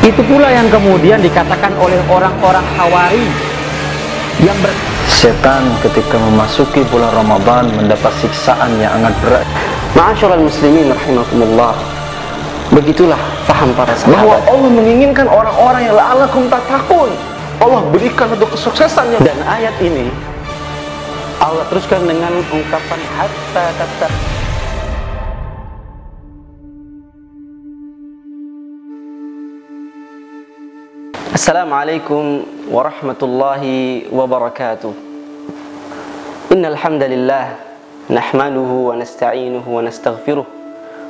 Itu pula yang kemudian dikatakan oleh orang-orang Hawari yang setan ketika memasuki bulan Ramadan mendapat siksaan yang sangat berat. Ma'asyiral muslimin rahimakumullah, begitulah faham para sahabat bahwa Allah menginginkan orang-orang yang la'allakum tattaqun. Allah berikan untuk kesuksesannya. Dan ayat ini Allah teruskan dengan ungkapan hatta tattaq. Assalamualaikum warahmatullahi wabarakatuh. Innal hamdalillah nahmaduhu wa nasta'inuhu wa nastaghfiruh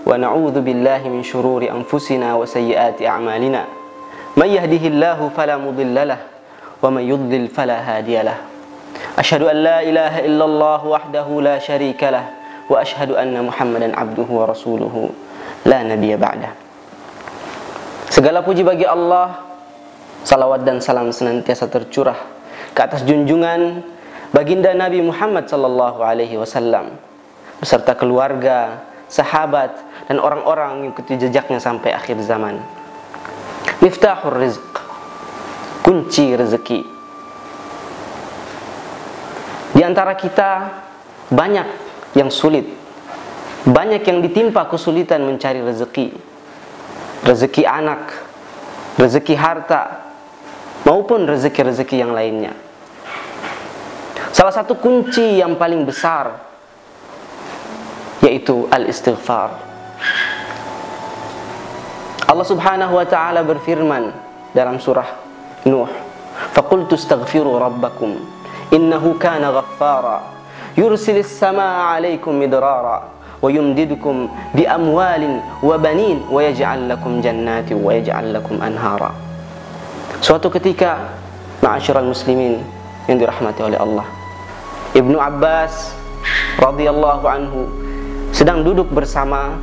wa na'udzu billahi min shururi anfusina wa sayyiati a'malina. May yahdihillahu fala mudhillalah wa may yudlil fala hadiyalah. Asyhadu an la ilaha illallah wahdahu la syarikalah wa asyhadu anna Muhammadan abduhu wa rasuluhu la nabiyya ba'dah. Segala puji bagi Allah, salawat dan salam senantiasa tercurah ke atas junjungan baginda Nabi Muhammad sallallahu alaihi wasallam beserta keluarga, sahabat dan orang-orang yang ikuti jejaknya sampai akhir zaman. Miftahur rizq, kunci rezeki. Di antara kita banyak yang sulit, banyak yang ditimpa kesulitan mencari rezeki. Rezeki anak, rezeki harta, maupun rezeki-rezeki yang lainnya. Salah satu kunci yang paling besar yaitu al-istighfar. Allah Subhanahu wa taala berfirman dalam surah Nuh, "Faqultu astaghfiru rabbakum innahu kana ghaffara yursilis samaa'a 'alaikum midrara wa yumdidukum bi amwalin wa banin wa yaj'al lakum jannatin wa yaj'al lakum anhara." Suatu ketika, ma'asyiral muslimin yang dirahmati oleh Allah, Ibnu Abbas radhiyallahu anhu sedang duduk bersama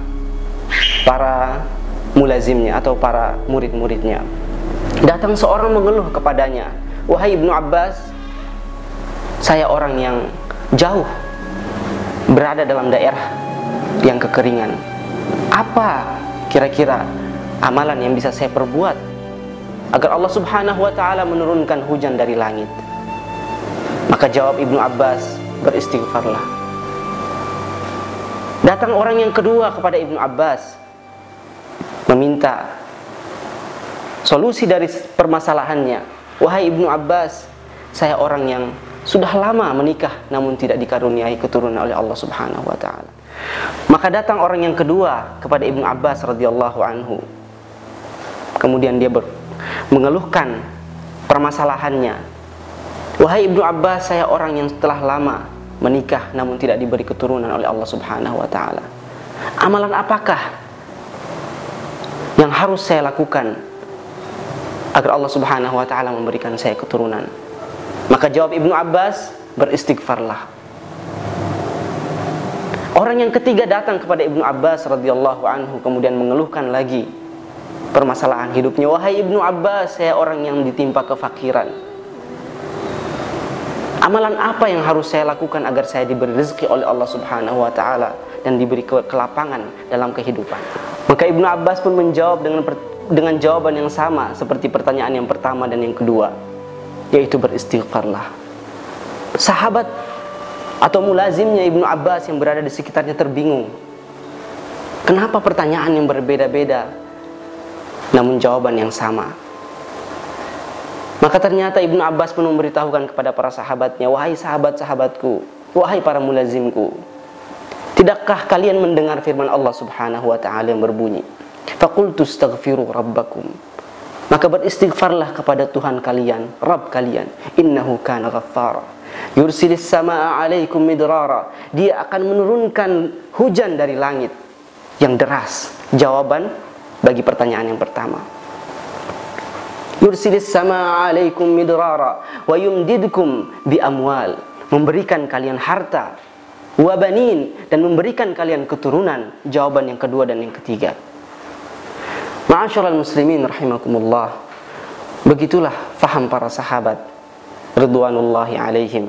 para mulazimnya atau para murid-muridnya. Datang seorang mengeluh kepadanya, "Wahai Ibnu Abbas, saya orang yang jauh berada dalam daerah yang kekeringan. Apa kira-kira amalan yang bisa saya perbuat agar Allah Subhanahu wa taala menurunkan hujan dari langit?" Maka jawab Ibnu Abbas, "Beristighfarlah." Datang orang yang kedua kepada Ibnu Abbas meminta solusi dari permasalahannya. "Wahai Ibnu Abbas, saya orang yang sudah lama menikah namun tidak dikaruniai keturunan oleh Allah Subhanahu wa taala." Maka datang orang yang kedua kepada Ibnu Abbas radhiyallahu anhu. Kemudian dia mengeluhkan permasalahannya. "Wahai Ibnu Abbas, saya orang yang telah lama menikah namun tidak diberi keturunan oleh Allah Subhanahu wa taala. Amalan apakah yang harus saya lakukan agar Allah Subhanahu wa taala memberikan saya keturunan?" Maka jawab Ibnu Abbas, "Beristighfarlah." Orang yang ketiga datang kepada Ibnu Abbas radhiyallahu anhu kemudian mengeluhkan lagi permasalahan hidupnya. "Wahai Ibnu Abbas, saya orang yang ditimpa kefakiran. Amalan apa yang harus saya lakukan agar saya diberi rezeki oleh Allah Subhanahu wa taala dan diberi kelapangan dalam kehidupan?" Maka Ibnu Abbas pun menjawab dengan jawaban yang sama seperti pertanyaan yang pertama dan yang kedua, yaitu beristighfarlah. Sahabat atau mulazimnya Ibnu Abbas yang berada di sekitarnya terbingung. Kenapa pertanyaan yang berbeda-beda namun jawaban yang sama? Maka ternyata Ibnu Abbas pun memberitahukan kepada para sahabatnya, "Wahai sahabat-sahabatku, wahai para mulazimku, tidakkah kalian mendengar firman Allah Subhanahu wa taala yang berbunyi, 'Faqultu astaghfiru rabbakum', maka beristighfarlah kepada Tuhan kalian, Rabb kalian, innahu kana ghaffara yursilis samaa'a 'alaikum midrara." Dia akan menurunkan hujan dari langit yang deras. Jawaban bagi pertanyaan yang pertama. Yursilis samaa'a 'alaikum midrara wa yumdidkum bi amwal, memberikan kalian harta, wa banin, dan memberikan kalian keturunan. Jawaban yang kedua dan yang ketiga. Ma'asyiral muslimin rahimakumullah, begitulah faham para sahabat ridwanullahi alaihim.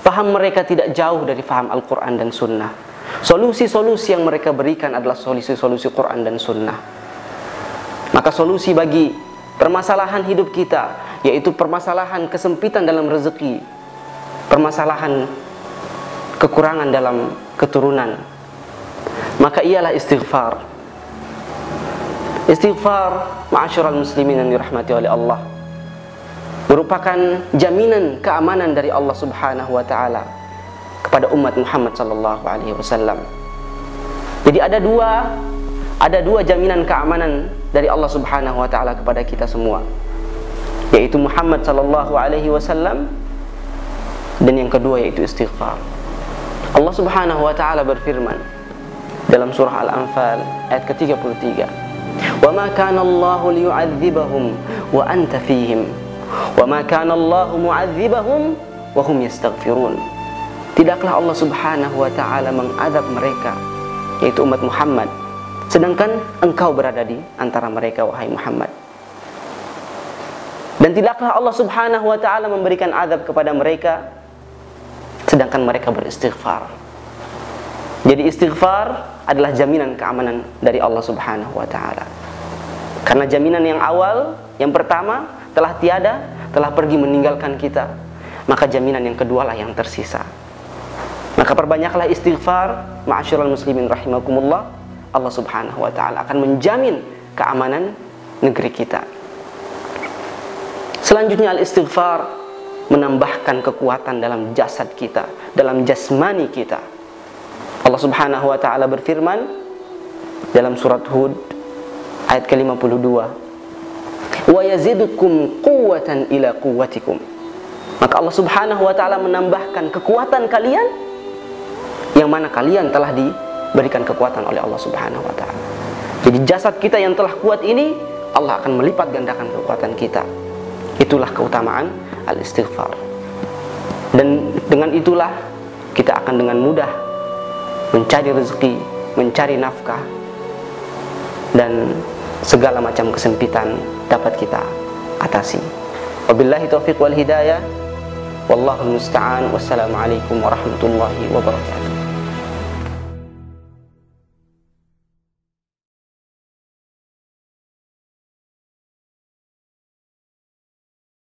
Faham mereka tidak jauh dari faham Al-Quran dan Sunnah. Solusi-solusi yang mereka berikan adalah solusi-solusi Quran dan Sunnah. Maka solusi bagi permasalahan hidup kita, yaitu permasalahan kesempitan dalam rezeki, permasalahan kekurangan dalam keturunan, maka ialah istighfar. Istighfar, ma'asyiral muslimin yang dirahmati oleh Allah, merupakan jaminan keamanan dari Allah Subhanahu wa taala kepada umat Muhammad sallallahu alaihi wasallam. Jadi ada dua jaminan keamanan dari Allah Subhanahu wa taala kepada kita semua, yaitu Muhammad sallallahu alaihi wasallam, dan yang kedua yaitu istighfar. Allah Subhanahu wa taala berfirman dalam surah Al-Anfal ayat ke-33, "Wa ma kana Allahu liyu'adzibahum wa anta fihim, wa ma kana Allahu mu'adzibahum wa hum yastaghfirun." Tidaklah Allah Subhanahu wa taala mengadab mereka, yaitu umat Muhammad, sedangkan engkau berada di antara mereka, wahai Muhammad. Dan tidaklah Allah Subhanahu wa taala memberikan azab kepada mereka sedangkan mereka beristighfar. Jadi istighfar adalah jaminan keamanan dari Allah Subhanahu wa taala. Karena jaminan yang awal, yang pertama telah tiada, telah pergi meninggalkan kita, maka jaminan yang kedua lah yang tersisa. Maka perbanyaklah istighfar, ma'asyiral muslimin rahimakumullah. Allah Subhanahu wa taala akan menjamin keamanan negeri kita. Selanjutnya, al-istighfar menambahkan kekuatan dalam jasad kita, dalam jasmani kita. Allah Subhanahu wa taala berfirman dalam surat Hud ayat ke-52, "Wa yazidukum quwwatan ila quwwatikum." Maka Allah Subhanahu wa taala menambahkan kekuatan kalian, yang mana kalian telah diberikan kekuatan oleh Allah Subhanahu wa taala. Jadi jasad kita yang telah kuat ini, Allah akan melipat gandakan kekuatan kita. Itulah keutamaan al-istighfar. Dan dengan itulah kita akan dengan mudah mencari rezeki, mencari nafkah, dan segala macam kesempitan dapat kita atasi. Wabillahi taufiq wal hidayah. Wallahu musta'an. Wassalamualaikum warahmatullahi wabarakatuh.